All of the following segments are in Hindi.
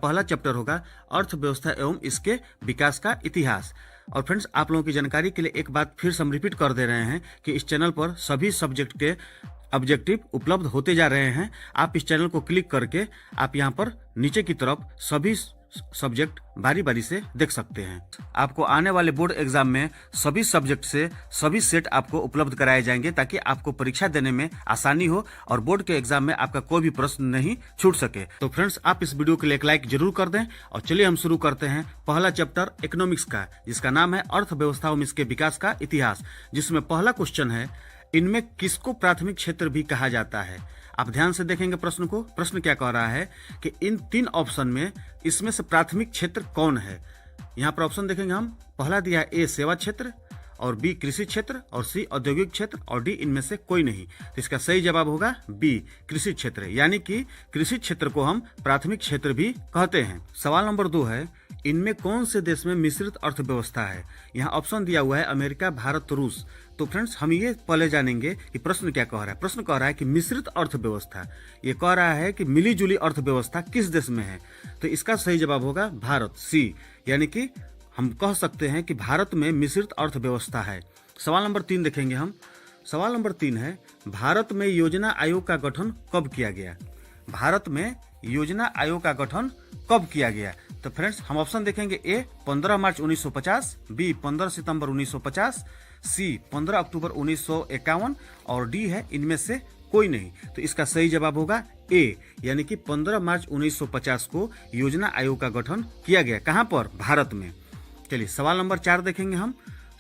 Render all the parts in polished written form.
पहला चैप्टर होगा अर्थव्यवस्था एवं इसके विकास का इतिहास। और फ्रेंड्स, आप लोगों की जानकारी के लिए एक बात फिर से हम रिपीट कर दे रहे हैं कि इस चैनल पर सभी सब्जेक्ट के ऑब्जेक्टिव उपलब्ध होते जा रहे हैं। आप इस चैनल को क्लिक करके आप यहाँ पर नीचे की तरफ सभी सब्जेक्ट बारी बारी से देख सकते हैं। आपको आने वाले बोर्ड एग्जाम में सभी सब्जेक्ट से सभी सेट आपको उपलब्ध कराए जाएंगे ताकि आपको परीक्षा देने में आसानी हो और बोर्ड के एग्जाम में आपका कोई भी प्रश्न नहीं छूट सके। तो फ्रेंड्स, आप इस वीडियो के लिए एक लाइक जरूर कर दें। और चलिए हम शुरू करते हैं पहला चैप्टर इकोनॉमिक्स का, जिसका नाम है अर्थव्यवस्था एवं इसके विकास का इतिहास, जिसमें पहला क्वेश्चन है, इनमें किसको प्राथमिक क्षेत्र भी कहा जाता है। आप ध्यान से देखेंगे प्रश्न को। प्रश्न क्या कह रहा है कि इन तीन ऑप्शन में इसमें से प्राथमिक क्षेत्र कौन है। यहाँ पर ऑप्शन देखेंगे हम, पहला दिया ए सेवा क्षेत्र, और बी कृषि क्षेत्र, और सी औद्योगिक क्षेत्र, और डी इनमें से कोई नहीं। तो इसका सही जवाब होगा बी कृषि क्षेत्र, यानी कि कृषि क्षेत्र को हम प्राथमिक क्षेत्र भी कहते हैं। सवाल नंबर 2 है, इनमें कौन से देश में मिश्रित अर्थव्यवस्था है। यहाँ ऑप्शन दिया हुआ है अमेरिका, भारत, रूस। तो फ्रेंड्स, हम ये पहले जानेंगे कि प्रश्न क्या कह रहा है। प्रश्न कह रहा है कि मिश्रित अर्थव्यवस्था, ये कह रहा है कि मिली जुली अर्थव्यवस्था किस देश में है। तो इसका सही जवाब होगा भारत, सी, यानी कि हम कह सकते हैं कि भारत में मिश्रित अर्थव्यवस्था है। सवाल नंबर 3 देखेंगे हम। सवाल नंबर 3 है, भारत में योजना आयोग का गठन कब किया गया। भारत में योजना आयोग का गठन कब किया गया। तो फ्रेंड्स, हम ऑप्शन देखेंगे, ए 15 मार्च 1950, बी 15 सितंबर 1950, सी 15 अक्टूबर 1951, और डी है इनमें से कोई नहीं। तो इसका सही जवाब होगा ए, यानी कि 15 मार्च 1950 को योजना आयोग का गठन किया गया। कहां पर? भारत में। चलिए सवाल नंबर 4 देखेंगे हम।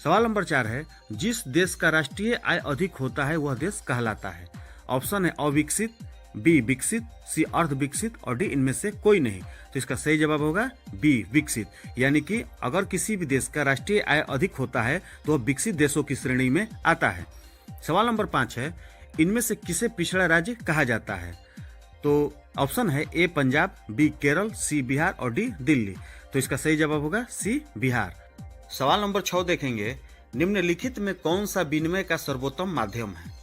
सवाल नंबर 4 है, जिस देश का राष्ट्रीय आय अधिक होता है वह देश कहलाता है। ऑप्शन है अविकसित, बी विकसित, सी अर्ध विकसित, और डी इनमें से कोई नहीं। तो इसका सही जवाब होगा बी विकसित, यानी कि अगर किसी भी देश का राष्ट्रीय आय अधिक होता है तो वह विकसित देशों की श्रेणी में आता है। सवाल नंबर 5 है, इनमें से किसे पिछड़ा राज्य कहा जाता है। तो ऑप्शन है ए पंजाब, बी केरल, सी बिहार, और डी दिल्ली। तो इसका सही जवाब होगा सी बिहार। सवाल नंबर 6 देखेंगे, निम्नलिखित में कौन सा विनिमय का सर्वोत्तम माध्यम है।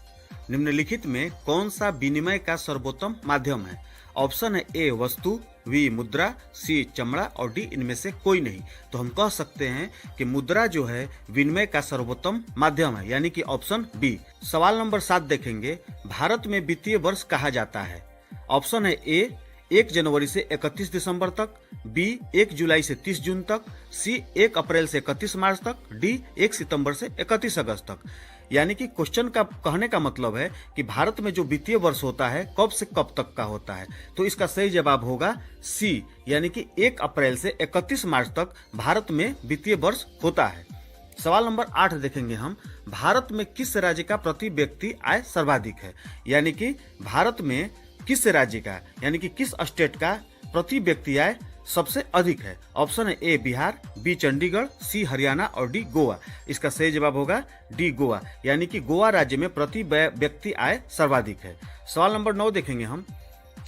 निम्नलिखित में कौन सा विनिमय का सर्वोत्तम माध्यम है। ऑप्शन है ए वस्तु, बी मुद्रा, सी चमड़ा, और डी इनमें से कोई नहीं। तो हम कह सकते हैं कि मुद्रा जो है विनिमय का सर्वोत्तम माध्यम है, यानी कि ऑप्शन बी। सवाल नंबर 7 देखेंगे, भारत में वित्तीय वर्ष कहा जाता है। ऑप्शन है ए 1 जनवरी से 31 दिसंबर तक, बी 1 जुलाई से 30 जून तक, सी 1 अप्रैल से 31 मार्च तक, डी 1 सितंबर से 31 अगस्त तक। यानी कि क्वेश्चन का कहने का मतलब है कि भारत में जो वित्तीय वर्ष होता है कब से कब तक का होता है। तो इसका सही जवाब होगा सी, यानी कि 1 अप्रैल से 31 मार्च तक भारत में वित्तीय वर्ष होता है। सवाल नंबर 8 देखेंगे हम, भारत में किस राज्य का प्रति व्यक्ति आय सर्वाधिक है। यानी कि भारत में किस राज्य का, यानी कि किस स्टेट का प्रति व्यक्ति आय सबसे अधिक है। ऑप्शन है ए बिहार, बी चंडीगढ़, सी हरियाणा, और डी गोवा। इसका सही जवाब होगा डी गोवा, यानी कि गोवा राज्य में प्रति व्यक्ति आय सर्वाधिक है। सवाल नंबर 9 देखेंगे हम।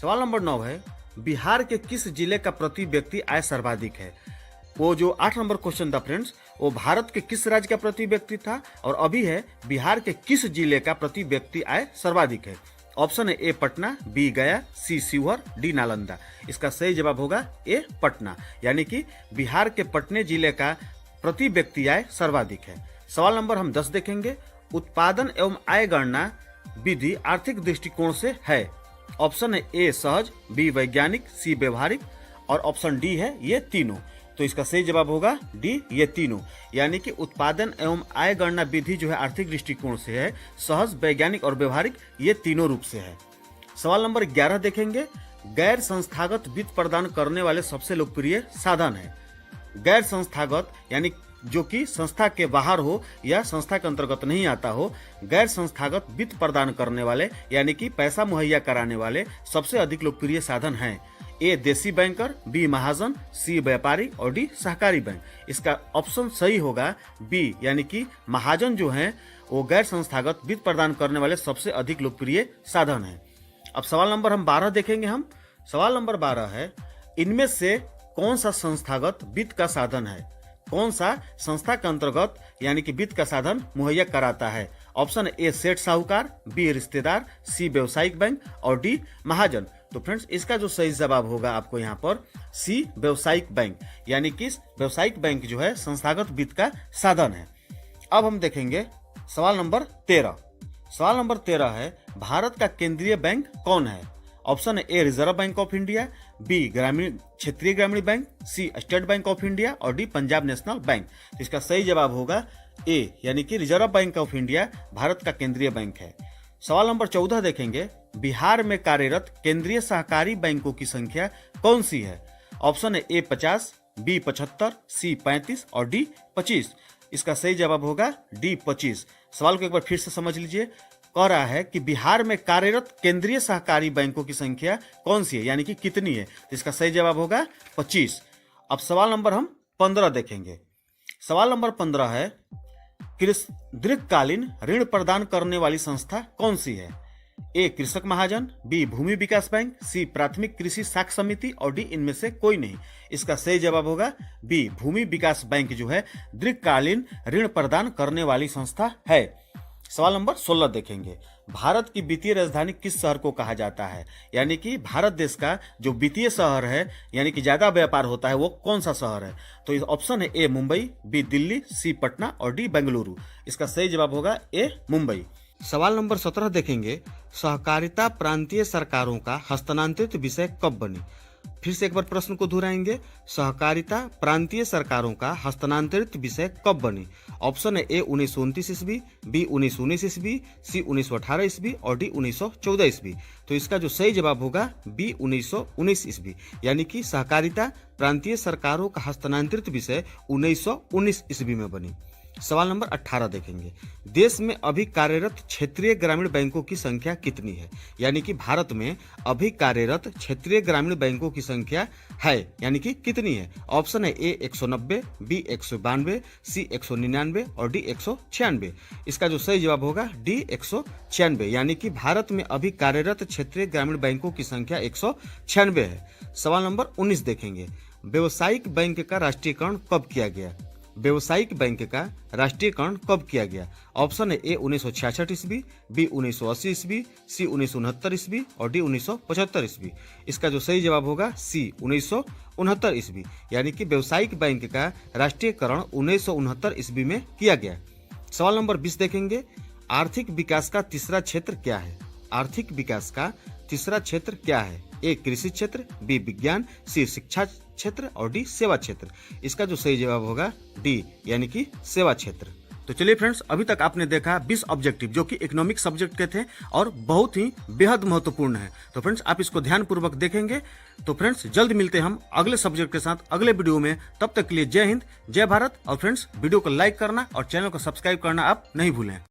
सवाल नंबर 9 है, बिहार के किस जिले का प्रति व्यक्ति आय सर्वाधिक है। वो जो 8 नंबर क्वेश्चन था फ्रेंड्स, वो भारत के किस राज्य का प्रति व्यक्ति था, और अभी है बिहार के किस जिले का प्रति व्यक्ति आय सर्वाधिक है। ऑप्शन है ए पटना, बी गया, सी शिवहर, डी नालंदा। इसका सही जवाब होगा ए पटना, यानी कि बिहार के पटने जिले का प्रति व्यक्ति आय सर्वाधिक है। सवाल नंबर हम 10 देखेंगे, उत्पादन एवं आय गणना विधि आर्थिक दृष्टिकोण से है। ऑप्शन है ए सहज, बी वैज्ञानिक, सी व्यवहारिक, और ऑप्शन डी है ये तीनों। तो इसका सही जवाब होगा डी ये तीनों, यानी कि उत्पादन एवं आय गणना विधि जो है आर्थिक दृष्टिकोण से है, सहज, वैज्ञानिक और व्यवहारिक, ये तीनों रूप से है। सवाल नंबर 11 देखेंगे, गैर संस्थागत वित्त प्रदान करने वाले सबसे लोकप्रिय साधन है। गैर संस्थागत यानी जो कि संस्था के बाहर हो या संस्था के अंतर्गत नहीं आता हो, गैर संस्थागत वित्त प्रदान करने वाले यानी कि पैसा मुहैया कराने वाले सबसे अधिक लोकप्रिय साधन हैं। ए देसी बैंकर, बी महाजन, सी व्यापारी, और डी सहकारी बैंक। इसका ऑप्शन सही होगा बी, यानी कि महाजन जो हैं वो गैर संस्थागत वित्त प्रदान करने वाले सबसे अधिक लोकप्रिय साधन है। अब सवाल नंबर हम 12 देखेंगे हम। सवाल नंबर 12 है, इनमें से कौन सा संस्थागत वित्त का साधन है। कौन सा संस्था के अंतर्गत यानी कि वित्त का साधन मुहैया कराता है। ऑप्शन ए सेठ साहूकार, बी रिश्तेदार, सी व्यावसायिक बैंक, और डी महाजन। तो फ्रेंड्स इसका जो सही जवाब होगा आपको यहाँ पर सी व्यवसायिक बैंक, यानी कि व्यवसायिक बैंक जो है संस्थागत वित्त का साधन है। अब हम देखेंगे सवाल नंबर 13। सवाल नंबर 13 है, भारत का केंद्रीय बैंक कौन है? ऑप्शन है A Reserve Bank of India, B क्षेत्रीय ग्रामीण bank, C State Bank of India और डी पंजाब नेशनल बैंक। तो इसका सही जवाब होगा ए, यानी कि Reserve Bank of India Bharat का केंद्रीय बैंक है। सवाल नंबर 14 देखेंगे, बिहार में कार्यरत केंद्रीय सहकारी बैंकों की संख्या कौन सी है? ऑप्शन है ए 50, बी 75, सी 35 और डी 25। इसका सही जवाब होगा डी 25। सवाल को एक बार फिर से समझ लीजिए। कह रहा है कि बिहार में कार्यरत केंद्रीय सहकारी बैंकों की संख्या कौन सी है, यानी कि कितनी है। तो इसका सही जवाब होगा 25। अब सवाल नंबर हम 15 देखेंगे। सवाल नंबर 15 है, दीर्घकालीन ऋण प्रदान करने वाली संस्था कौन सी है? ए कृषक महाजन, बी भूमि विकास बैंक, सी प्राथमिक कृषि साख समिति और डी इनमें से कोई नहीं। इसका सही जवाब होगा बी भूमि विकास बैंक जो है दीर्घकालीन ऋण प्रदान करने वाली संस्था है। सवाल नंबर 16 देखेंगे, भारत की वित्तीय राजधानी किस शहर को कहा जाता है? यानी कि भारत देश का जो वित्तीय शहर है, यानी कि ज्यादा व्यापार होता है, वो कौन सा शहर है? तो इस ऑप्शन है ए मुंबई, बी दिल्ली, सी पटना और डी बेंगलुरु। इसका सही जवाब होगा ए मुंबई। सवाल नंबर 17 देखेंगे, सहकारिता प्रांतीय सरकारों का हस्तांतरित विषय कब बनी? फिर से एक बार प्रश्न को दोहराएंगे, सहकारिता प्रांतीय सरकारों का हस्तांतरित विषय कब बनी? ऑप्शन है ए 1929 ईस्वी, बी 1919 ईस्वी, सी 1918 ईस्वी और डी 1914 ईस्वी। तो इसका जो सही जवाब होगा बी 1919 ईस्वी, यानी कि सहकारिता प्रांतीय सरकारों का हस्तांतरित विषय 1919 ईस्वी में बनी। सवाल नंबर 18 देखेंगे, देश में अभी कार्यरत क्षेत्रीय ग्रामीण बैंकों की संख्या कितनी है? यानी कि भारत में अभी कार्यरत क्षेत्रीय ग्रामीण बैंकों की संख्या है, यानी कि कितनी है? ऑप्शन है ए 190, बी 192, सी 199 और डी 196। इसका जो सही जवाब होगा डी 196, यानी कि भारत में अभी कार्यरत क्षेत्रीय ग्रामीण बैंकों की संख्या 196 है। सवाल नंबर 19 देखेंगे, व्यवसायिक बैंक का राष्ट्रीयकरण कब किया गया? व्यवसायिक बैंक का राष्ट्रीयकरण कब किया गया? ऑप्शन है ए 1966 ईस्वी, बी 1980 ईस्वी, सी 1969 ईस्वी और डी 1975 ईस्वी। इसका जो सही जवाब होगा सी 1969 ईस्वी, यानी कि व्यवसायिक बैंक का राष्ट्रीयकरण 1969 ईस्वी में किया गया। सवाल नंबर 20 देखेंगे, आर्थिक विकास का तीसरा क्षेत्र क्या है? आर्थिक विकास का तीसरा क्षेत्र क्या है? ए कृषि क्षेत्र, बी विज्ञान, सी शिक्षा क्षेत्र और डी सेवा क्षेत्र। इसका जो सही जवाब होगा डी, यानी कि सेवा क्षेत्र। तो चलिए फ्रेंड्स, अभी तक आपने देखा 20 ऑब्जेक्टिव जो कि इकोनॉमिक सब्जेक्ट के थे और बहुत ही बेहद महत्वपूर्ण है। तो फ्रेंड्स आप इसको ध्यान पूर्वक देखेंगे। तो फ्रेंड्स जल्द मिलते हैं हम अगले सब्जेक्ट के साथ अगले वीडियो में। तब तक के लिए जय हिंद, जय भारत। और फ्रेंड्स वीडियो को लाइक करना और चैनल को सब्सक्राइब करना आप नहीं भूलें।